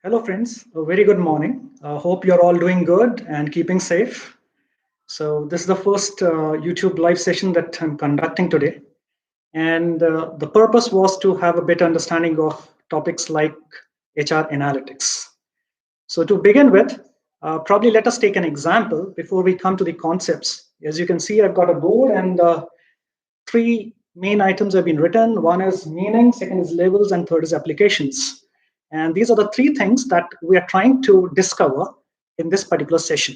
Hello, friends. A very good morning. Hope you're all doing good and keeping safe. So, this is the first YouTube live session that I'm conducting today. And the purpose was to have a better understanding of topics like HR analytics. So, to begin with, probably let us take an example before we come to the concepts. As you can see, I've got a board and three main items have been written. One is meaning, second is labels, and third is applications. And these are the three things that we are trying to discover in this particular session.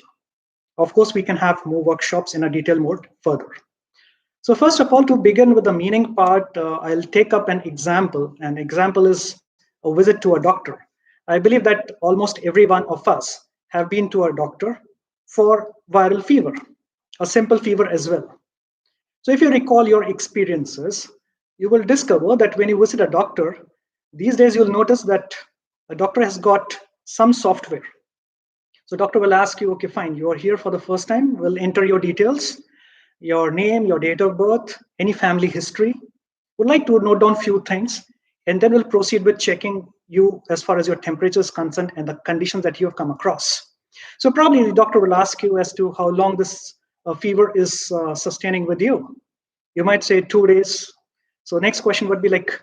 Of course, we can have more workshops in a detail mode further. So first of all, to begin with the meaning part, I'll take up an example. An example is a visit to a doctor. I believe that almost every one of us have been to a doctor for viral fever, a simple fever as well. So if you recall your experiences, you will discover that when you visit a doctor, these days you'll notice that a doctor has got some software. So doctor will ask you, okay, fine, you are here for the first time. We'll enter your details, your name, your date of birth, any family history. Would like to note down few things, and then we'll proceed with checking you as far as your temperature is concerned and the conditions that you have come across. So probably the doctor will ask you as to how long this fever is sustaining with you. You might say 2 days. So next question would be like,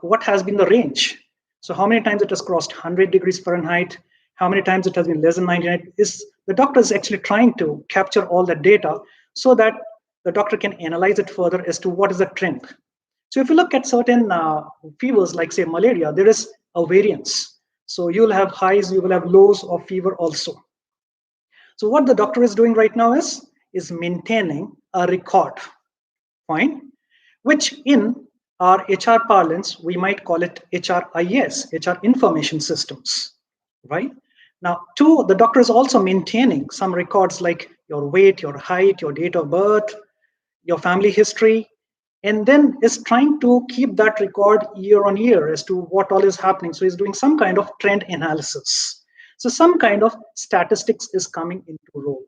what has been the range? So how many times it has crossed 100 degrees Fahrenheit? How many times it has been less than 99? Is the doctor is actually trying to capture all that data so that the doctor can analyze it further as to what is the trend. So if you look at certain fevers, like say malaria, there is a variance. So you will have highs, you will have lows of fever also. So what the doctor is doing right now is maintaining a record, fine, which in our HR parlance, we might call it HRIS, HR information systems, right? Now, two, the doctor is also maintaining some records like your weight, your height, your date of birth, your family history, and then is trying to keep that record year on year as to what all is happening. So he's doing some kind of trend analysis. So some kind of statistics is coming into role.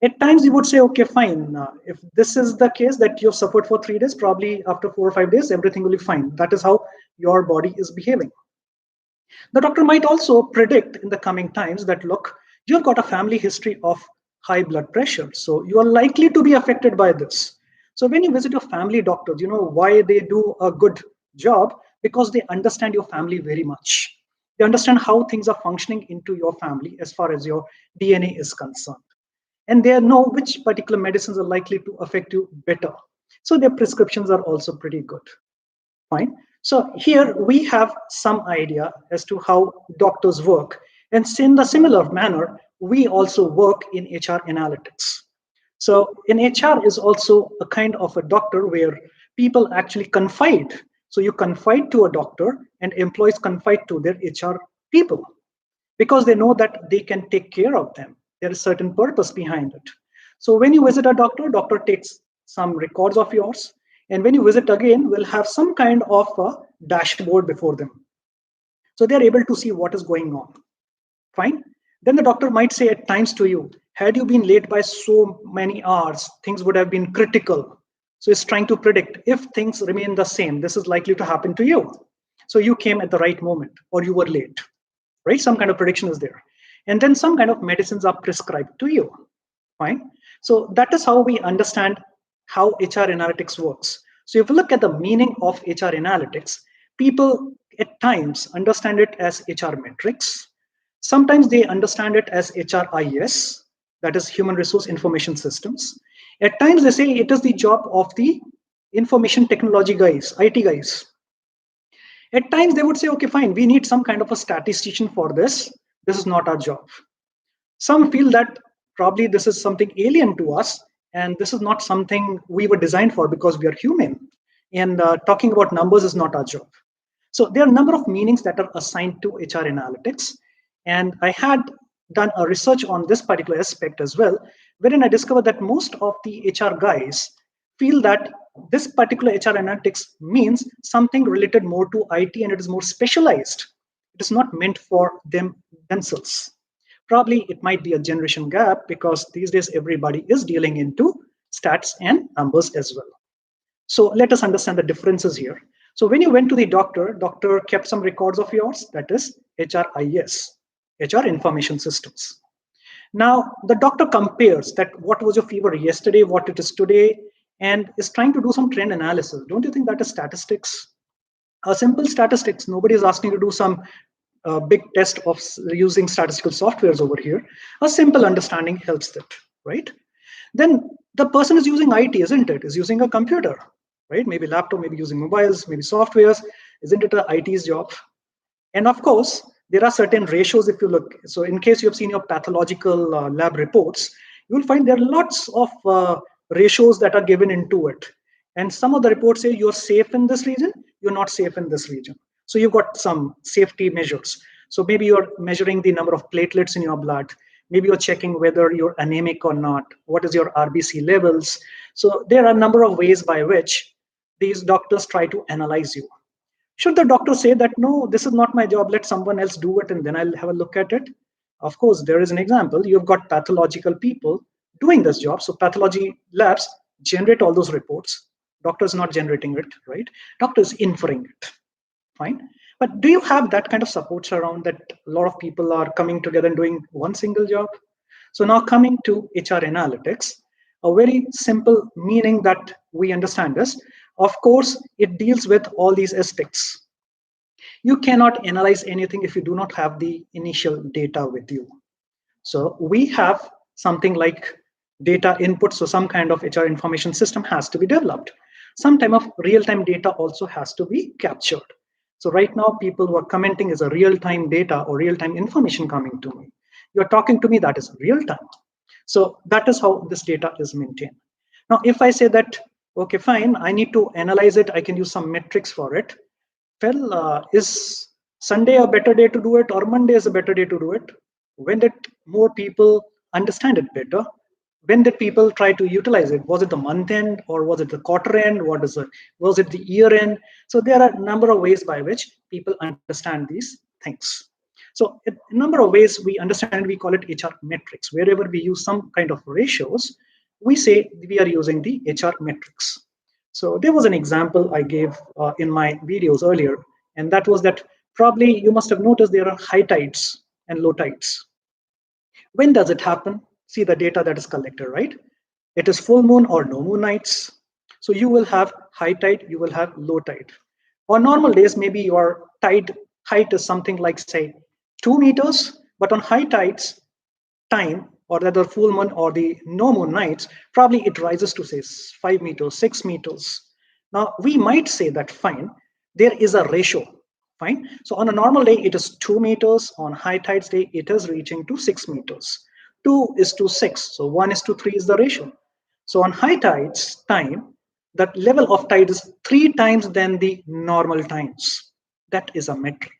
At times you would say, okay, fine. If this is the case that you've suffered for 3 days, probably after 4 or 5 days, everything will be fine. That is how your body is behaving. The doctor might also predict in the coming times that, look, you've got a family history of high blood pressure. So you are likely to be affected by this. So when you visit your family doctors, you know why they do a good job? Because they understand your family very much. They understand how things are functioning into your family as far as your DNA is concerned. And they know which particular medicines are likely to affect you better. So their prescriptions are also pretty good. Fine. So here we have some idea as to how doctors work. And in the similar manner, we also work in HR analytics. So in HR is also a kind of a doctor where people actually confide. So you confide to a doctor and employees confide to their HR people because they know that they can take care of them. There is certain purpose behind it. So when you visit a doctor takes some records of yours, and when you visit again, we'll have some kind of a dashboard before them. So they're able to see what is going on. Fine. Then the doctor might say at times to you, had you been late by so many hours, things would have been critical. So it's trying to predict if things remain the same, this is likely to happen to you. So you came at the right moment or you were late, right? Some kind of prediction is there. And then some kind of medicines are prescribed to you. Fine. So that is how we understand how HR analytics works. So if you look at the meaning of HR analytics, people at times understand it as HR metrics. Sometimes they understand it as HRIS, that is Human Resource Information Systems. At times they say it is the job of the information technology guys, IT guys. At times they would say, okay, fine, we need some kind of a statistician for this. This is not our job. Some feel that probably this is something alien to us and this is not something we were designed for because we are human. And talking about numbers is not our job. So there are a number of meanings that are assigned to HR analytics. And I had done a research on this particular aspect as well, wherein I discovered that most of the HR guys feel that this particular HR analytics means something related more to IT and it is more specialized. It is not meant for themselves. Probably it might be a generation gap because these days everybody is dealing into stats and numbers as well. So let us understand the differences here. So when you went to the doctor kept some records of yours, that is HRIS, HR information systems. Now, the doctor compares that what was your fever yesterday, what it is today, and is trying to do some trend analysis. Don't you think that is statistics? A simple statistics. Nobody is asking you to do some big test of using statistical softwares over here. A simple understanding helps that, right? Then the person is using IT, isn't it? Is using a computer, right? Maybe laptop, maybe using mobiles, maybe softwares. Isn't it a IT's job? And of course, there are certain ratios if you look. So in case you have seen your pathological lab reports, you will find there are lots of ratios that are given into it. And some of the reports say you're safe in this region, you're not safe in this region. So you've got some safety measures. So maybe you're measuring the number of platelets in your blood. Maybe you're checking whether you're anemic or not. What is your RBC levels? So there are a number of ways by which these doctors try to analyze you. Should the doctor say that, no, this is not my job, let someone else do it and then I'll have a look at it? Of course, there is an example. You've got pathological people doing this job. So pathology labs generate all those reports. Doctor is not generating it, right? Doctor is inferring it, fine. But do you have that kind of supports around that a lot of people are coming together and doing one single job? So now coming to HR analytics, a very simple meaning that we understand is, of course, it deals with all these aspects. You cannot analyze anything if you do not have the initial data with you. So we have something like data input. So some kind of HR information system has to be developed. Some type of real-time data also has to be captured. So right now, people who are commenting is a real-time data or real-time information coming to me. You're talking to me, that is real-time. So that is how this data is maintained. Now, if I say that, okay, fine, I need to analyze it, I can use some metrics for it. Well, is Sunday a better day to do it or Monday is a better day to do it? When did more people understand it better? When did people try to utilize it? Was it the month end or was it the quarter end? What is it? Was it the year end? So there are a number of ways by which people understand these things. So a number of ways we understand, we call it HR metrics. Wherever we use some kind of ratios, we say we are using the HR metrics. So there was an example I gave in my videos earlier, and that was that probably you must have noticed there are high tides and low tides. When does it happen? See the data that is collected, right? It is full moon or no moon nights. So you will have high tide, you will have low tide. On normal days, maybe your tide height is something like, say, 2 meters, but on high tides time, or rather full moon or the no moon nights, probably it rises to say 5 meters, 6 meters. Now we might say that fine, there is a ratio, fine. So on a normal day, it is 2 meters. On high tides day, it is reaching to 6 meters. 2 is to 6, so 1 is to 3 is the ratio. So on high tides time, that level of tide is 3 times than the normal times. That is a metric,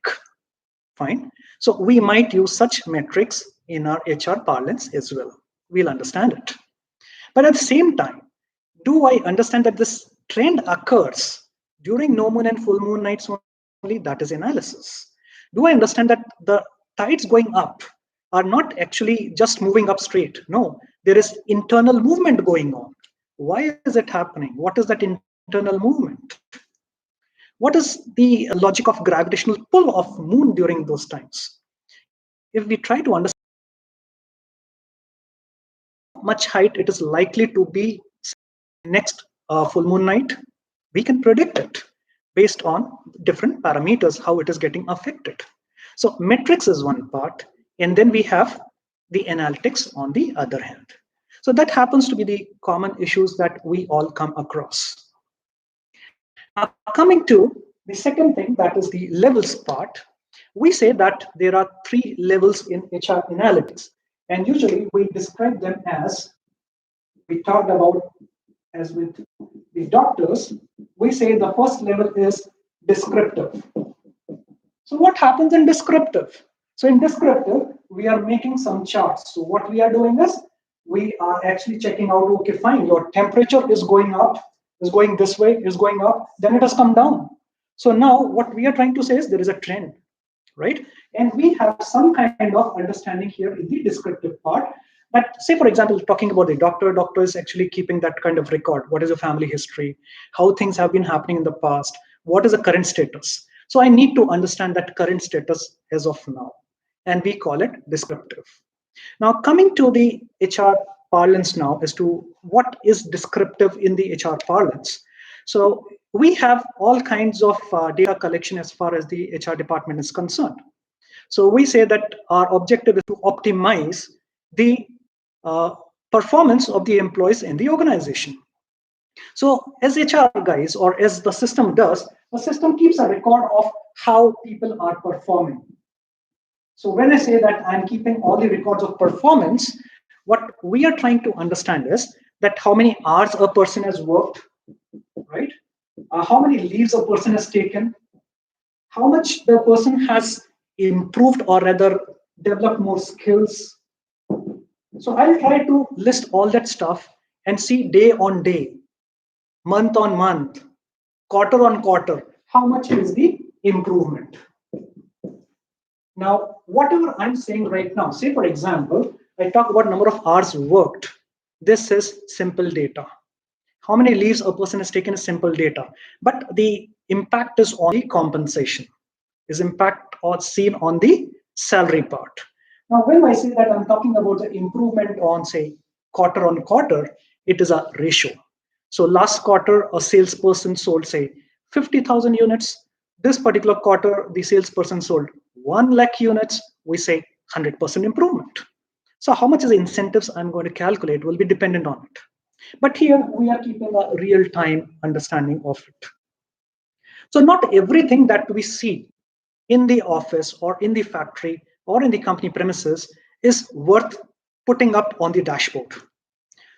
fine. So we might use such metrics in our HR parlance as well. We'll understand it. But at the same time, do I understand that this trend occurs during no moon and full moon nights only? That is analysis. Do I understand that the tides going up are not actually just moving up straight? No, there is internal movement going on. Why is it happening? What is that internal movement? What is the logic of gravitational pull of moon during those times? If we try to understand how much height it is likely to be next full moon night, we can predict it based on different parameters, how it is getting affected. So metrics is one part, and then we have the analytics on the other hand. So that happens to be the common issues that we all come across. Now coming to the second thing, that is the levels part. We say that there are 3 levels in HR analytics, and usually we describe them as, we talked about as with the doctors, we say the first level is descriptive. So what happens in descriptive? So in descriptive, we are making some charts. So what we are doing is, we are actually checking out, okay, fine, your temperature is going up, is going this way, is going up, then it has come down. So now what we are trying to say is there is a trend, right? And we have some kind of understanding here in the descriptive part. But say, for example, talking about the doctor is actually keeping that kind of record. What is your family history? How things have been happening in the past? What is the current status? So I need to understand that current status as of now, and we call it descriptive. Now, coming to the HR parlance now as to what is descriptive in the HR parlance. So we have all kinds of data collection as far as the HR department is concerned. So we say that our objective is to optimize the uh, performance of the employees in the organization. So as HR guys, or as the system does, the system keeps a record of how people are performing. So when I say that I'm keeping all the records of performance, what we are trying to understand is that how many hours a person has worked, right? How many leaves a person has taken, how much the person has improved or rather developed more skills. So I'll try to list all that stuff and see day on day, month on month, quarter on quarter, how much is the improvement. Now, whatever I'm saying right now, say for example, I talk about number of hours worked. This is simple data. How many leaves a person has taken is simple data. But the impact is on the compensation, is impact or seen on the salary part. Now, when I say that I'm talking about the improvement on, say, quarter on quarter, it is a ratio. So last quarter, a salesperson sold, say, 50,000 units. This particular quarter, the salesperson sold 1 lakh units. We say 100% improvement. So how much is the incentives I'm going to calculate will be dependent on it. But here we are keeping a real-time understanding of it. So not everything that we see in the office or in the factory or in the company premises is worth putting up on the dashboard.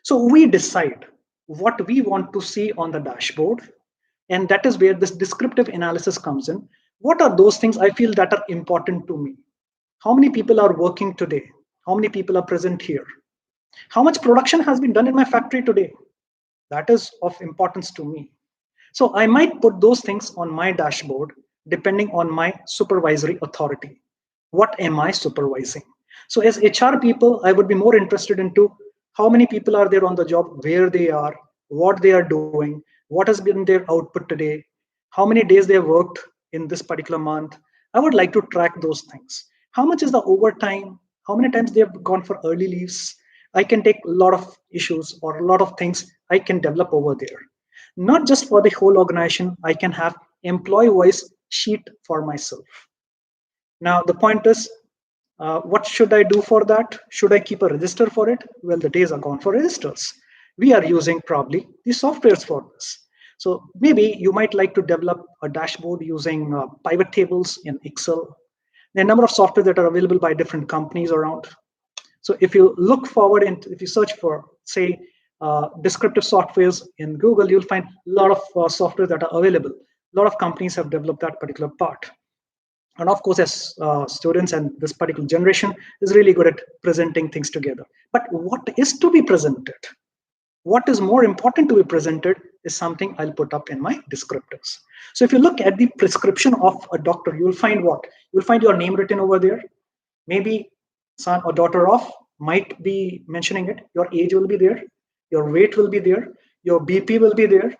So we decide what we want to see on the dashboard, and that is where this descriptive analysis comes in. What are those things I feel that are important to me? How many people are working today? How many people are present here? How much production has been done in my factory today? That is of importance to me. So I might put those things on my dashboard depending on my supervisory authority. What am I supervising? So as HR people, I would be more interested into how many people are there on the job, where they are, what they are doing, what has been their output today, how many days they have worked in this particular month. I would like to track those things. How much is the overtime? How many times they have gone for early leaves? I can take a lot of issues or a lot of things I can develop over there. Not just for the whole organization, I can have employee wise sheet for myself. Now, the point is, what should I do for that? Should I keep a register for it? Well, the days are gone for registers. We are using probably the softwares for this. So maybe you might like to develop a dashboard using pivot tables in Excel. There are a number of software that are available by different companies around. So if you look forward and if you search for, say, descriptive softwares in Google, you'll find a lot of software that are available. A lot of companies have developed that particular part. And of course, as students and this particular generation is really good at presenting things together. But what is to be presented? What is more important to be presented is something I'll put up in my descriptors. So if you look at the prescription of a doctor, you'll find what? You'll find your name written over there. Maybe son or daughter of might be mentioning it. Your age will be there. Your weight will be there. Your BP will be there.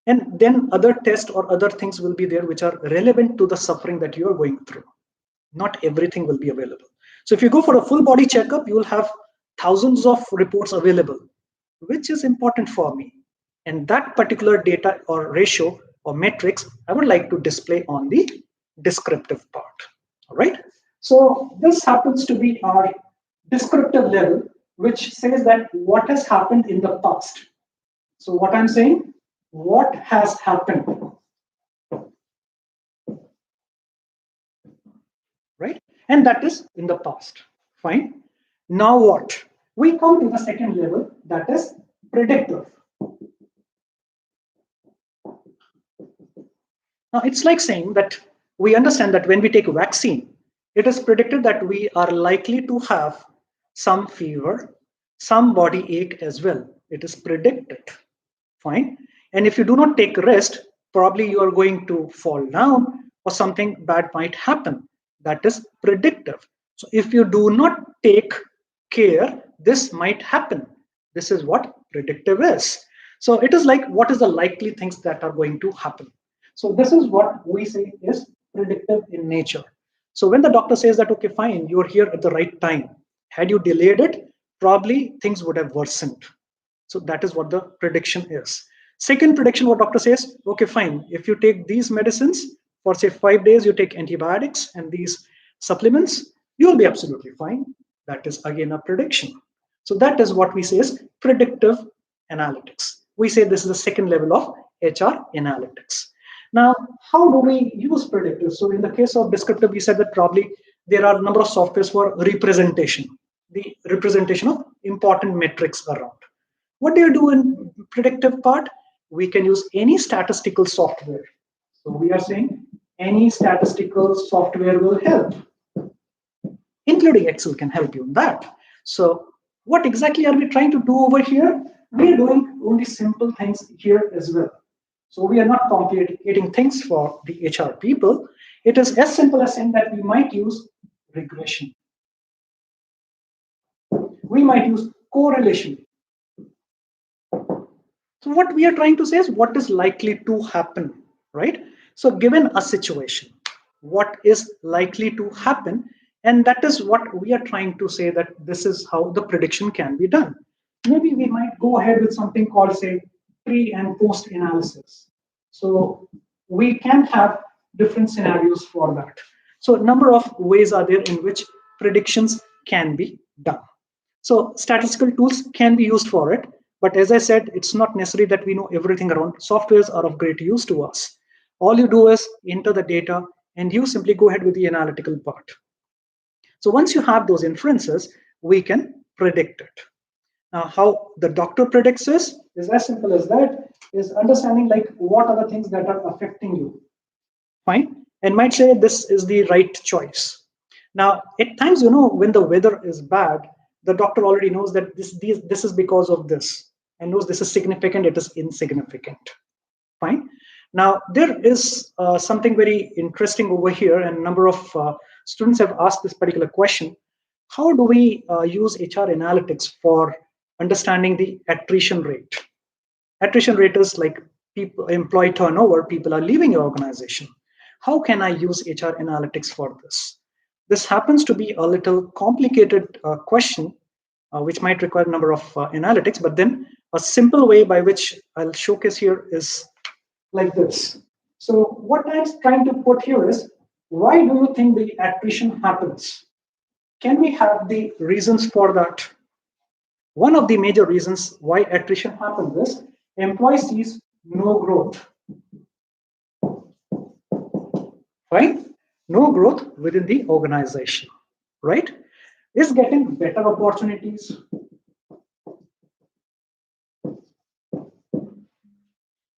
And then other tests or other things will be there which are relevant to the suffering that you are going through. Not everything will be available. So if you go for a full body checkup, you will have thousands of reports available, which is important for me. And that particular data or ratio or metrics, I would like to display on the descriptive part. All right. So this happens to be our descriptive level, which says that what has happened in the past. So what I'm saying, what has happened, right? And that is in the past. Fine. Now what? We come to the second level, that is predictive. Now it's like saying that we understand that when we take a vaccine, it is predicted that we are likely to have some fever, some body ache as well. It is predicted. Fine. And if you do not take rest, probably you are going to fall down or something bad might happen. That is predictive. So if you do not take care, this might happen. This is what predictive is. So it is like what is the likely things that are going to happen. So this is what we say is predictive in nature. So when the doctor says that, okay, fine, you're here at the right time, had you delayed it, probably things would have worsened. So that is what the prediction is. Second prediction, what doctor says, okay, fine, if you take these medicines for say 5 days, you take antibiotics and these supplements, you will be absolutely fine. That is again a prediction. So that is what we say is predictive analytics. We say this is the second level of HR analytics. Now, how do we use predictive? So in the case of descriptive, we said that probably there are a number of softwares for representation, the representation of important metrics around. What do you do in predictive part? We can use any statistical software. So we are saying any statistical software will help, including Excel can help you in that. So what exactly are we trying to do over here? We are doing only simple things here as well. So we are not complicating things for the HR people. It is as simple as saying that we might use regression. We might use correlation. So what we are trying to say is what is likely to happen, right? So given a situation, what is likely to happen? And that is what we are trying to say, that this is how the prediction can be done. Maybe we might go ahead with something called, say, pre and post analysis. So we can have different scenarios for that. So a number of ways are there in which predictions can be done. So statistical tools can be used for it. But as I said, it's not necessary that we know everything around. Softwares are of great use to us. All you do is enter the data and you simply go ahead with the analytical part. So once you have those inferences, we can predict it. Now, how the doctor predicts is as simple as that, is understanding like what are the things that are affecting you. Fine. And might say this is the right choice. Now, at times, when the weather is bad, the doctor already knows that this is because of this, and knows this is significant, it is insignificant. Fine. Now, there is something very interesting over here, and a number of students have asked this particular question. How do we use HR analytics for understanding the attrition rate? Attrition rate is like employee turnover, people are leaving your organization. How can I use HR analytics for this? This happens to be a little complicated question, which might require a number of analytics, but then a simple way by which I'll showcase here is like this. So what I'm trying to put here is, why do you think the attrition happens? Can we have the reasons for that? One of the major reasons why attrition happens is employee sees no growth. Right? No growth within the organization, right? Is getting better opportunities,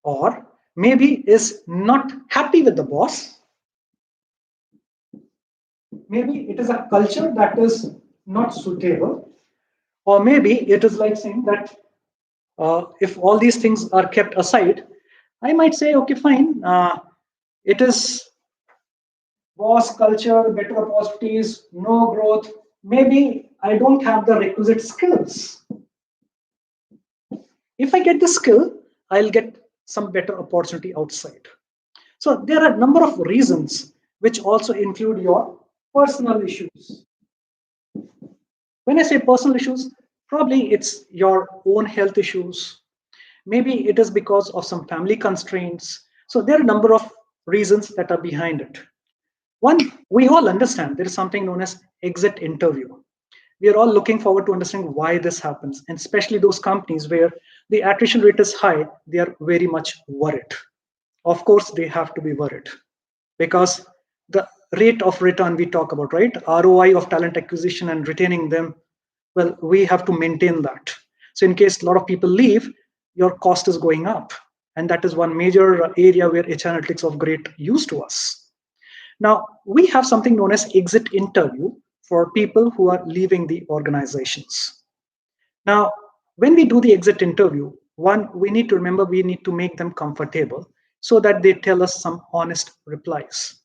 or maybe is not happy with the boss. Maybe it is a culture that is not suitable, or maybe it is like saying that if all these things are kept aside, I might say, okay, fine, it is boss culture, better opportunities, no growth. Maybe I don't have the requisite skills. If I get the skill, I'll get some better opportunity outside. So there are a number of reasons which also include your personal issues. When I say personal issues, probably it's your own health issues. Maybe it is because of some family constraints. So there are a number of reasons that are behind it. One, we all understand there is something known as exit interview. We are all looking forward to understanding why this happens, and especially those companies where the attrition rate is high, they are very much worried. Of course, they have to be worried because the rate of return we talk about, right? ROI of talent acquisition and retaining them, well, we have to maintain that. So in case a lot of people leave, your cost is going up. And that is one major area where HR analytics of great use to us. Now, we have something known as exit interview for people who are leaving the organizations. Now, when we do the exit interview, one, we need to remember we need to make them comfortable so that they tell us some honest replies,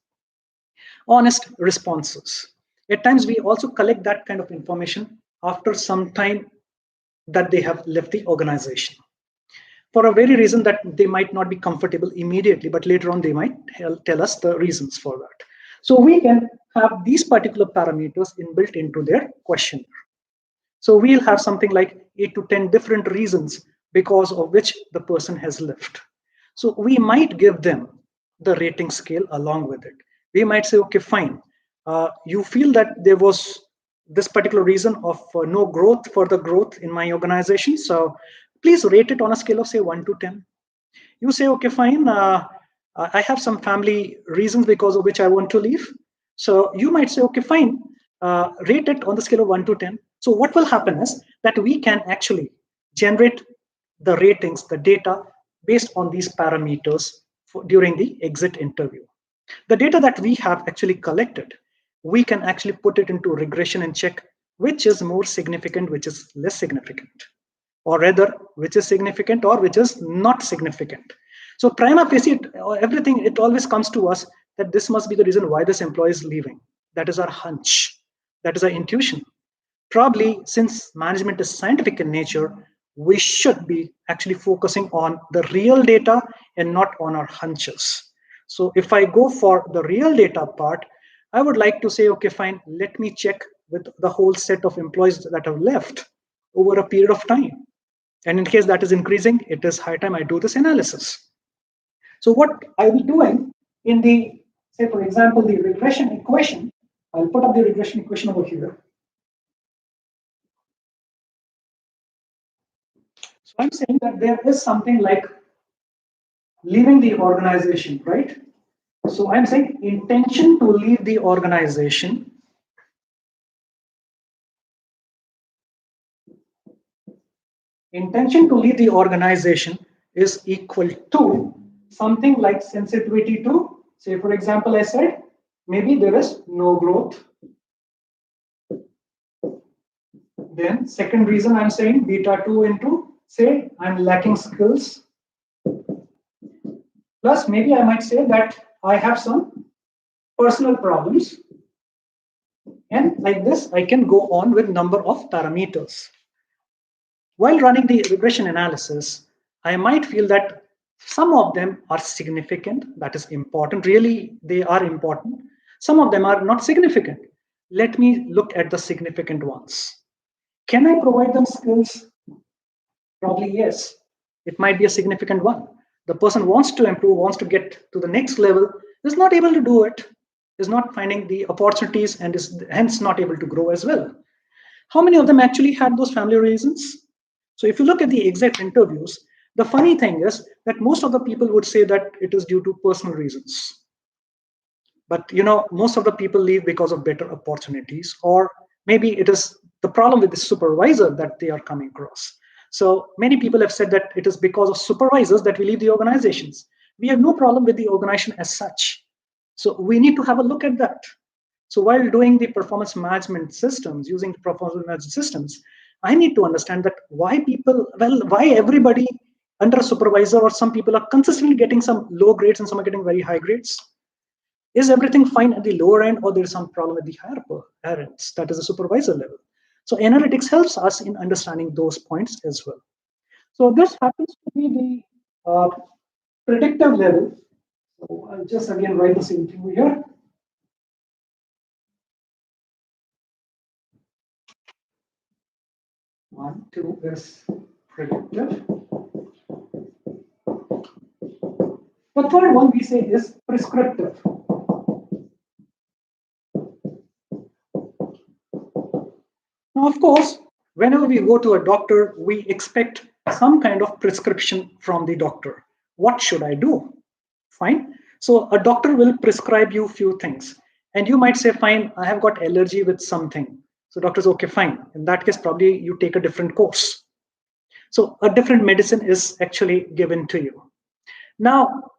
honest responses. At times, we also collect that kind of information after some time that they have left the organization, for a very reason that they might not be comfortable immediately, but later on they might tell us the reasons for that. So we can have these particular parameters inbuilt into their questionnaire. So we'll have something like 8 to 10 different reasons because of which the person has left. So we might give them the rating scale along with it. We might say, okay, fine. You feel that there was this particular reason of no growth, further growth in my organization. So please rate it on a scale of say 1 to 10. You say, okay, fine. I have some family reasons because of which I want to leave. So you might say, okay, fine. Rate it on the scale of 1 to 10. So what will happen is that we can actually generate the ratings, the data based on these parameters during the exit interview. The data that we have actually collected, we can actually put it into regression and check which is more significant, which is less significant, or rather, which is significant or which is not significant. So prima facie, everything, it always comes to us that this must be the reason why this employee is leaving. That is our hunch. That is our intuition. Probably, since management is scientific in nature, we should be actually focusing on the real data and not on our hunches. So if I go for the real data part, I would like to say, okay, fine, let me check with the whole set of employees that have left over a period of time. And in case that is increasing, it is high time I do this analysis. So what I'll be doing in the, say, for example, the regression equation, I'll put up the regression equation over here. So I'm saying that there is something like leaving the organization, right? So I'm saying intention to leave the organization is equal to something like sensitivity to, say, for example, I said, maybe there is no growth. Then second reason I'm saying beta 2 into, say, I'm lacking skills. Plus, maybe I might say that I have some personal problems. And like this, I can go on with number of parameters. While running the regression analysis, I might feel that some of them are significant, that is important, really they are important. Some of them are not significant. Let me look at the significant ones. Can I provide them skills? Probably yes. It might be a significant one. The person wants to improve, wants to get to the next level, is not able to do it, is not finding the opportunities, and is hence not able to grow as well. How many of them actually had those family reasons? So if you look at the exit interviews, the funny thing is that most of the people would say that it is due to personal reasons. But most of the people leave because of better opportunities, or maybe it is the problem with the supervisor that they are coming across. So many people have said that it is because of supervisors that we leave the organizations. We have no problem with the organization as such. So we need to have a look at that. So while doing the performance management systems, using the performance management systems, I need to understand that why everybody under a supervisor or some people are consistently getting some low grades and some are getting very high grades. Is everything fine at the lower end, or there is some problem at the higher ends, that is the supervisor level? So analytics helps us in understanding those points as well. So this happens to be the predictive level. So I'll just again write the same thing here. One, two is predictive. The third one we say is prescriptive. Now, of course, whenever we go to a doctor, we expect some kind of prescription from the doctor. What should I do? Fine. So a doctor will prescribe you few things. And you might say, fine, I have got allergy with something. So doctor's okay, fine. In that case, probably you take a different course. So a different medicine is actually given to you. Now,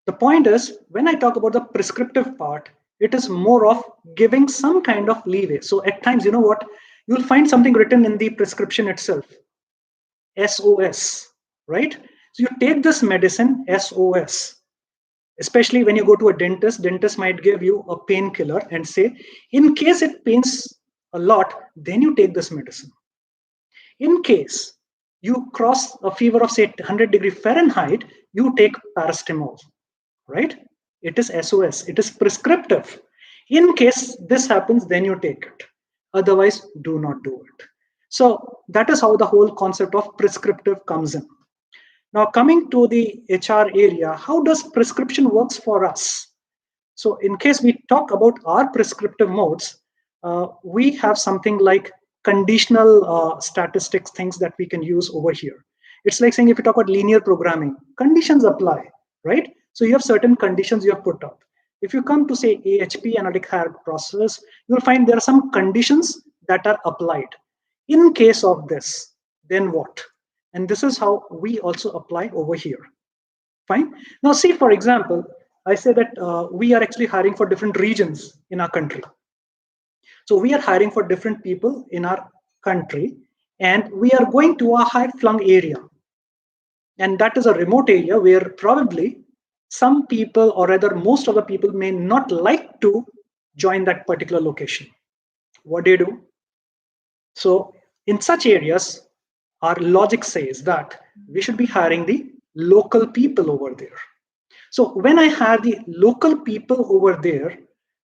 the point is, when I talk about the prescriptive part, it is more of giving some kind of leeway. So at times, you know what, you'll find something written in the prescription itself, SOS, right? So you take this medicine, SOS. Especially when you go to a dentist might give you a painkiller and say, in case it pains a lot, then you take this medicine. In case you cross a fever of say 100 degree Fahrenheit, you take paracetamol. right? It is SOS, it is prescriptive. In case this happens, then you take it. Otherwise, do not do it. So that is how the whole concept of prescriptive comes in. Now, coming to the HR area, how does prescription works for us? So in case we talk about our prescriptive modes, we have something like conditional statistics things that we can use over here. It's like saying if you talk about linear programming, conditions apply, right? So you have certain conditions you have put up. If you come to say AHP, analytic hierarchy process, you'll find there are some conditions that are applied. In case of this, then what? And this is how we also apply over here. Fine. Now, see, for example, I say that we are actually hiring for different regions in our country. So we are hiring for different people in our country, and we are going to a high-flung area. And that is a remote area where probably some people, or rather most of the people, may not like to join that particular location. What do you do? So in such areas, our logic says that we should be hiring the local people over there. So when I hire the local people over there,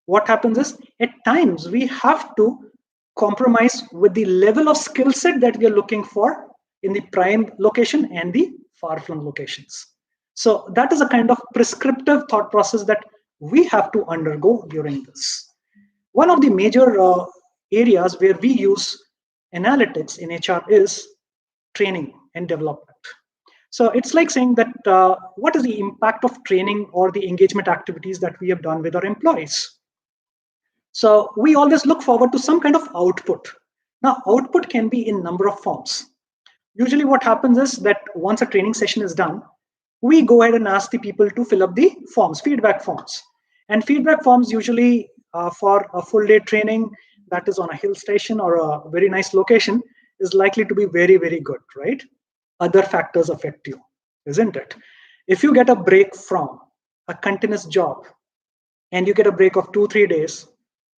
what happens is at times we have to compromise with the level of skill set that we are looking for in the prime location and the far-flung locations. So that is a kind of prescriptive thought process that we have to undergo during this. One of the major areas where we use analytics in HR is training and development. So it's like saying that what is the impact of training or the engagement activities that we have done with our employees? So we always look forward to some kind of output. Now, output can be in number of forms. Usually what happens is that once a training session is done, we go ahead and ask the people to fill up the forms, feedback forms. And feedback forms usually for a full day training that is on a hill station or a very nice location is likely to be very, very good, right? Other factors affect you, isn't it? If you get a break from a continuous job and you get a break of 2-3 days,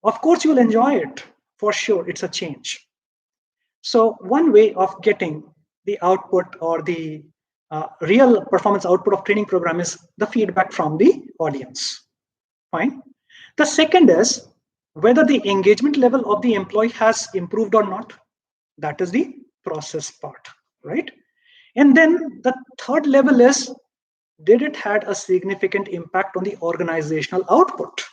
of course you'll enjoy it. For sure, it's a change. So one way of getting the output or the real performance output of training program is the feedback from the audience. Fine. The second is whether the engagement level of the employee has improved or not. That is the process part, right? And then the third level is, did it had a significant impact on the organizational output?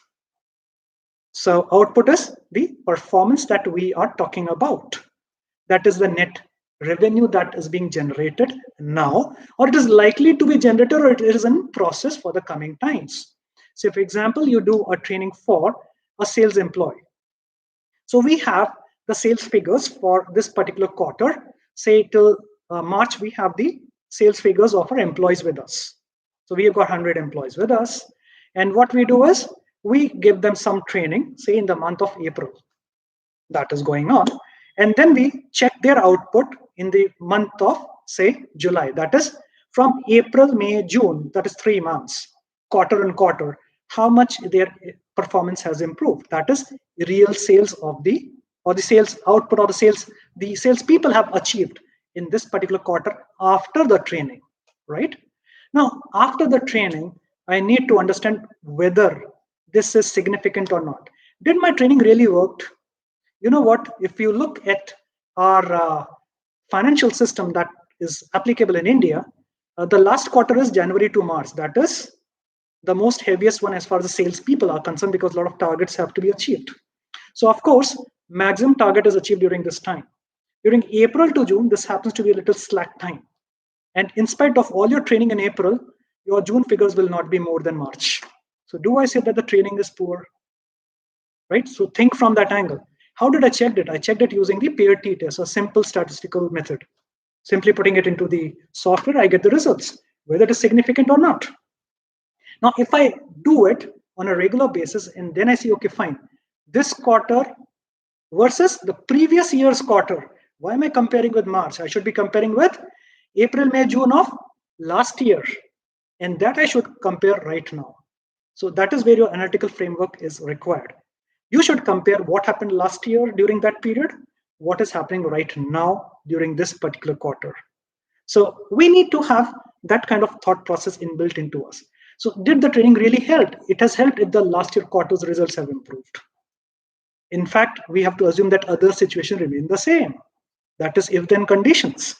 So output is the performance that we are talking about. That is the net revenue that is being generated now, or it is likely to be generated, or it is in process for the coming times. So for example, you do a training for a sales employee. So we have the sales figures for this particular quarter. Say till March, we have the sales figures of our employees with us. So we have got 100 employees with us. And what we do is we give them some training, say in the month of April. That is going on. And then we check their output in the month of, say, July. That is from April, May, June. That is 3 months, quarter and quarter. How much their performance has improved. That is real sales of the, or the sales output, or the sales people have achieved in this particular quarter after the training, right? Now, after the training, I need to understand whether this is significant or not. Did my training really work? You know what? If you look at our financial system that is applicable in India, the last quarter is January to March. That is the most heaviest one as far as the sales people are concerned, because a lot of targets have to be achieved. So of course, maximum target is achieved during this time. During April to June, this happens to be a little slack time. And in spite of all your training in April, your June figures will not be more than March. So do I say that the training is poor? Right? So think from that angle. How did I check it? I checked it using the paired t-test, a simple statistical method. Simply putting it into the software, I get the results, whether it is significant or not. Now, if I do it on a regular basis and then I see, okay, fine, this quarter versus the previous year's quarter, why am I comparing with March? I should be comparing with April, May, June of last year. And that I should compare right now. So that is where your analytical framework is required. You should compare what happened last year during that period, what is happening right now during this particular quarter. So we need to have that kind of thought process inbuilt into us. So did the training really help? It has helped if the last year quarter's results have improved. In fact, we have to assume that other situations remain the same. That is if then conditions.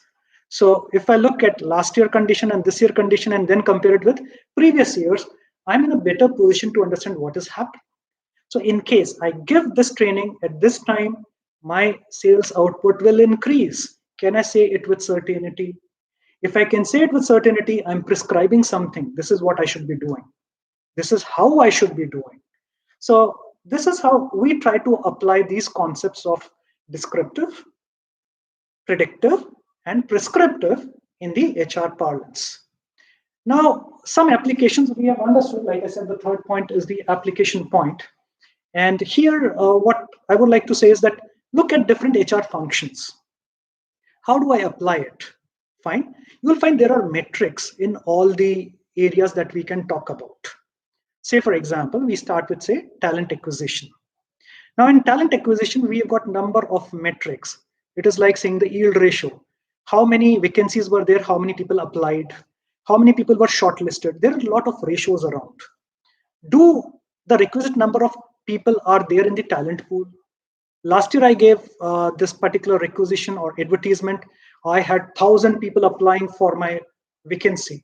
So if I look at last year condition and this year condition and then compare it with previous years, I'm in a better position to understand what is happening. So in case I give this training at this time, my sales output will increase. Can I say it with certainty? If I can say it with certainty, I'm prescribing something. This is what I should be doing. This is how I should be doing. So this is how we try to apply these concepts of descriptive, predictive, and prescriptive in the HR parlance. Now, some applications we have understood, like I said, the third point is the application point. And here, what I would like to say is that look at different HR functions. How do I apply it? Fine. You will find there are metrics in all the areas that we can talk about. Say, for example, we start with, say, talent acquisition. Now, in talent acquisition, we have got number of metrics. It is like saying the yield ratio. How many vacancies were there? How many people applied? How many people were shortlisted? There are a lot of ratios around. Do the requisite number of people are there in the talent pool? Last year, I gave this particular requisition or advertisement. I had 1,000 people applying for my vacancy.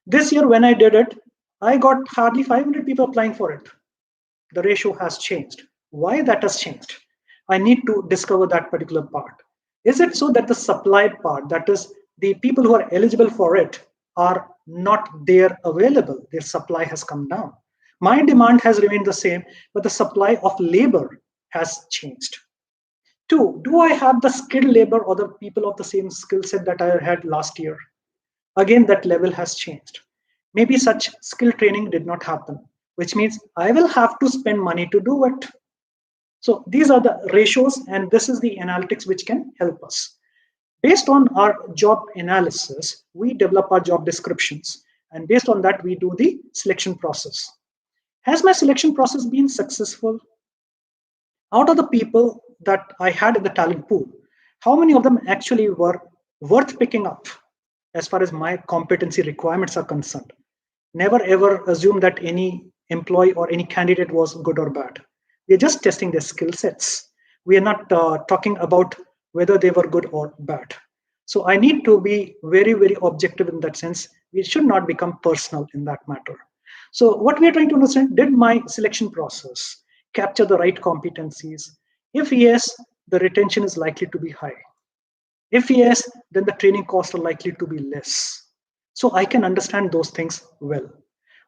This year, when I did it, I got hardly 500 people applying for it. The ratio has changed. Why that has changed? I need to discover that particular part. Is it so that the supplied part, that is the people who are eligible for it, are not there available? Their supply has come down. My demand has remained the same, but the supply of labor has changed. Two, do I have the skilled labor or the people of the same skill set that I had last year? Again, that level has changed. Maybe such skill training did not happen, which means I will have to spend money to do it. So these are the ratios, and this is the analytics which can help us. Based on our job analysis, we develop our job descriptions, and based on that, we do the selection process. Has my selection process been successful? Out of the people that I had in the talent pool, how many of them actually were worth picking up as far as my competency requirements are concerned? Never ever assume that any employee or any candidate was good or bad. We're just testing their skill sets. We are not talking about whether they were good or bad. So I need to be very, very objective in that sense. We should not become personal in that matter. So what we are trying to understand, did my selection process capture the right competencies? If yes, the retention is likely to be high. If yes, then the training costs are likely to be less. So I can understand those things well.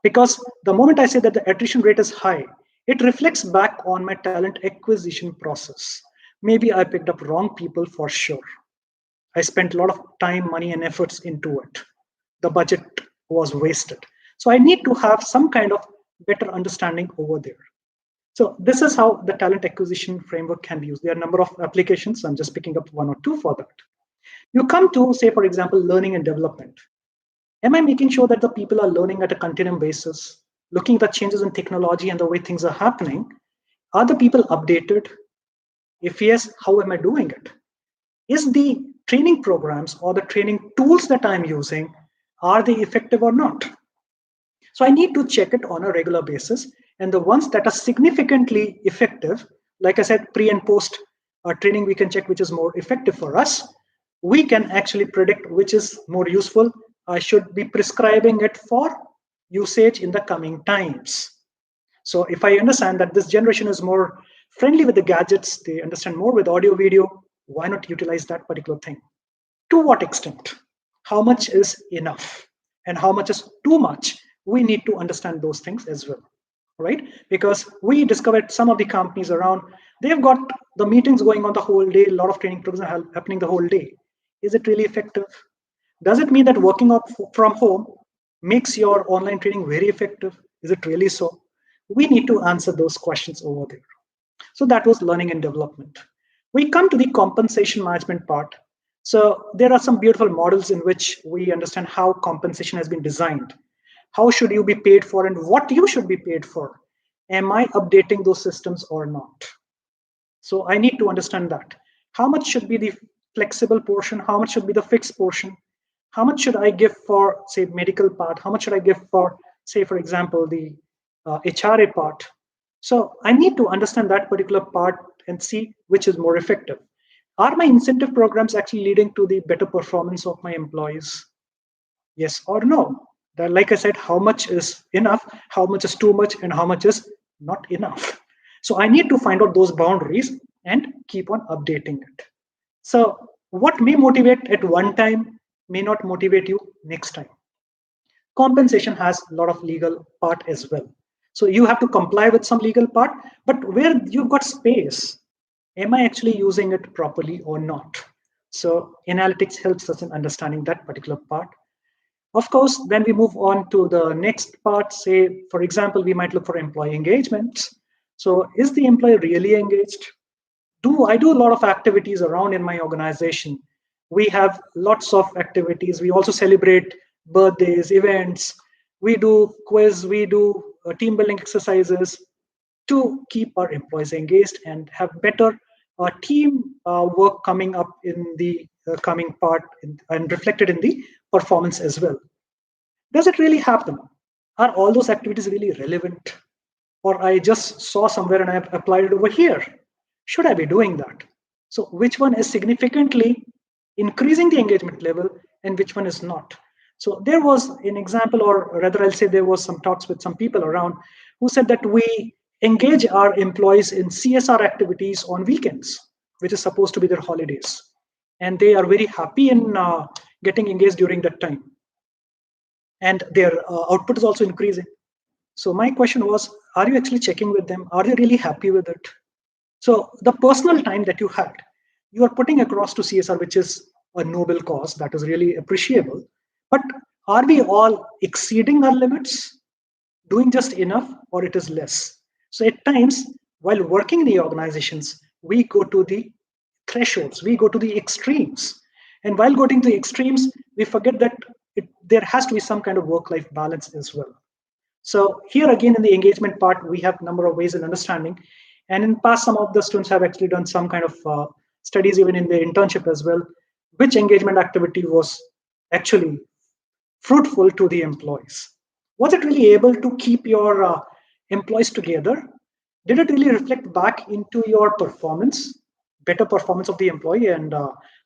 Because the moment I say that the attrition rate is high, it reflects back on my talent acquisition process. Maybe I picked up wrong people for sure. I spent a lot of time, money, and efforts into it. The budget was wasted. So I need to have some kind of better understanding over there. So this is how the talent acquisition framework can be used. There are a number of applications. I'm just picking up one or two for that. You come to, say, for example, learning and development. Am I making sure that the people are learning at a continuum basis, looking at the changes in technology and the way things are happening? Are the people updated? If yes, how am I doing it? Is the training programs or the training tools that I'm using, are they effective or not? So I need to check it on a regular basis. And the ones that are significantly effective, like I said, pre and post training, we can check which is more effective for us. We can actually predict which is more useful. I should be prescribing it for usage in the coming times. So if I understand that this generation is more friendly with the gadgets, they understand more with audio, video, why not utilize that particular thing? To what extent? How much is enough? And how much is too much? We need to understand those things as well, right? Because we discovered some of the companies around, they've got the meetings going on the whole day, a lot of training programs happening the whole day. Is it really effective? Does it mean that working out from home makes your online training very effective? Is it really so? We need to answer those questions over there. So that was learning and development. We come to the compensation management part. So there are some beautiful models in which we understand how compensation has been designed. How should you be paid for and what you should be paid for? Am I updating those systems or not? So I need to understand that. How much should be the flexible portion? How much should be the fixed portion? How much should I give for, say, medical part? How much should I give for say, for example, the HRA part. So I need to understand that particular part and see which is more effective. Are my incentive programs actually leading to the better performance of my employees? Yes or no? That, like I said, how much is enough, how much is too much, and how much is not enough. So I need to find out those boundaries and keep on updating it. So what may motivate at one time may not motivate you next time. Compensation has a lot of legal part as well. So you have to comply with some legal part, but where you've got space, am I actually using it properly or not? So analytics helps us in understanding that particular part. Of course, then we move on to the next part. Say, for example, we might look for employee engagement. So is the employee really engaged? I do a lot of activities around in my organization. We have lots of activities. We also celebrate birthdays, events. We do quiz, we do team building exercises to keep our employees engaged and have better team work coming up in the coming part and reflected in the performance as well. Does it really happen? Are all those activities really relevant? Or I just saw somewhere and I've applied it over here. Should I be doing that? So which one is significantly increasing the engagement level and which one is not? So there was an example, or rather I'll say there was some talks with some people around who said that we engage our employees in CSR activities on weekends, which is supposed to be their holidays. And they are very happy in getting engaged during that time. And their output is also increasing. So my question was, are you actually checking with them? Are they really happy with it? So the personal time that you had, you are putting across to CSR, which is a noble cause that is really appreciable. But are we all exceeding our limits, doing just enough, or it is less? So at times, while working in the organizations, we go to the thresholds, we go to the extremes. And while going to the extremes, we forget that there has to be some kind of work-life balance as well. So here again in the engagement part, we have a number of ways in understanding. And in past, some of the students have actually done some kind of studies even in the internship as well, which engagement activity was actually fruitful to the employees. Was it really able to keep your employees together? Did it really reflect back into your performance, better performance of the employee, and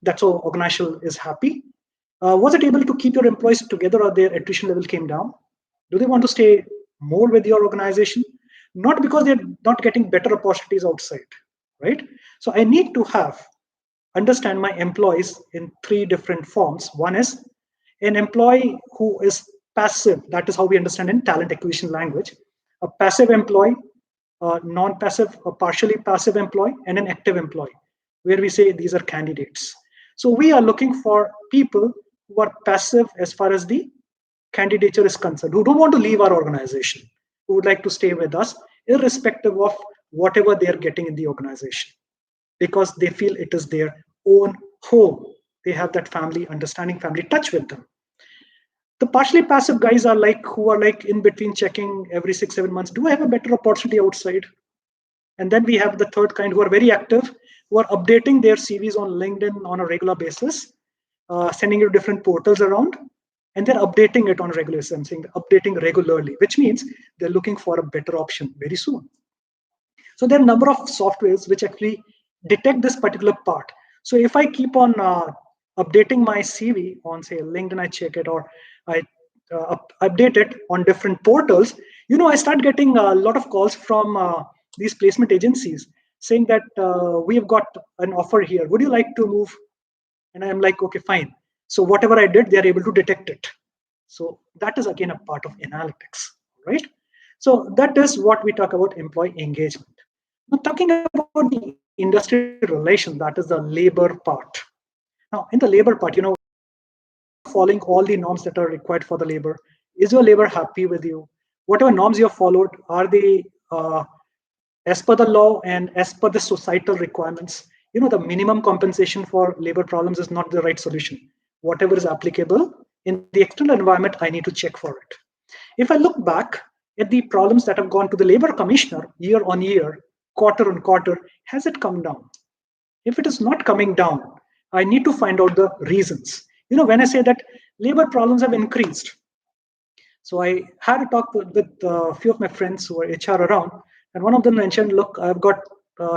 that's how organization is happy? Was it able to keep your employees together, or their attrition level came down? Do they want to stay more with your organization? Not because they're not getting better opportunities outside, right? So I need to understand my employees in three different forms. One is an employee who is passive. That is how we understand in talent acquisition language. A passive employee, a non-passive, a partially passive employee, and an active employee, where we say these are candidates. So we are looking for people who are passive as far as the candidature is concerned, who don't want to leave our organization, who would like to stay with us, irrespective of whatever they're getting in the organization, because they feel it is their own home. They have that family understanding, family touch with them. The partially passive guys are who are in between, checking every 6-7 months, do I have a better opportunity outside? And then we have the third kind, who are very active, who are updating their CVs on LinkedIn on a regular basis, sending it to different portals around, and they're updating it on regular basis. I'm saying updating regularly, which means they're looking for a better option very soon. So there are a number of softwares which actually detect this particular part. So if I keep on updating my CV on, say, LinkedIn, I check it, or I update it on different portals, I start getting a lot of calls from these placement agencies saying that we've got an offer here. Would you like to move? And I'm like, okay, fine. So whatever I did, they're able to detect it. So that is again a part of analytics, right? So that is what we talk about employee engagement. Now, talking about the industry relations, that is the labor part. Now, in the labor part, following all the norms that are required for the labor. Is your labor happy with you? Whatever norms you have followed, are they as per the law and as per the societal requirements? The minimum compensation for labor problems is not the right solution. Whatever is applicable in the external environment, I need to check for it. If I look back at the problems that have gone to the labor commissioner year on year, quarter on quarter, has it come down? If it is not coming down, I need to find out the reasons. When I say that labor problems have increased, So I had a talk with a few of my friends who are HR around, and one of them mentioned, look, I've got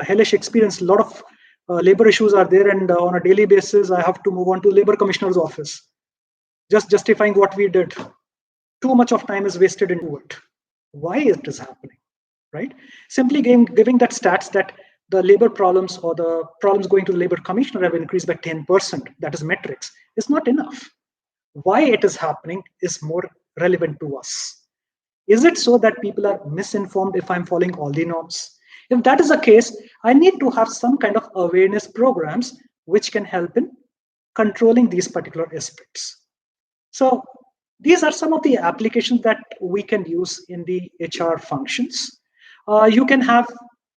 hellish experience. A lot of labor issues are there, and on a daily basis, I have to move on to labor commissioner's office, just justifying what we did. Too much of time is wasted into it. Why it is happening, right? Simply giving that stats that the labor problems or the problems going to the labor commissioner have increased by 10%, that is metrics, is not enough. Why it is happening is more relevant to us. Is it so that people are misinformed if I'm following all the norms? If that is the case, I need to have some kind of awareness programs which can help in controlling these particular aspects. So these are some of the applications that we can use in the HR functions. You can have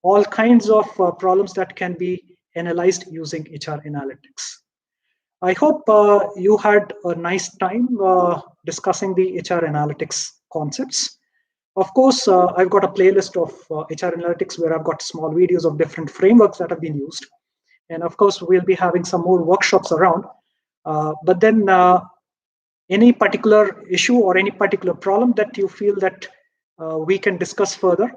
all kinds of problems that can be analyzed using HR analytics. I hope you had a nice time discussing the HR analytics concepts. Of course, I've got a playlist of HR analytics where I've got small videos of different frameworks that have been used. And of course, we'll be having some more workshops around. But then any particular issue or any particular problem that you feel that we can discuss further,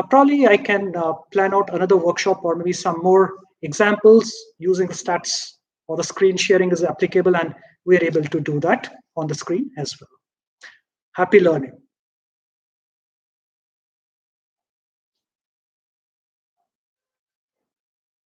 probably I can plan out another workshop or maybe some more examples using the stats or the screen sharing is applicable, and we're able to do that on the screen as well. Happy learning.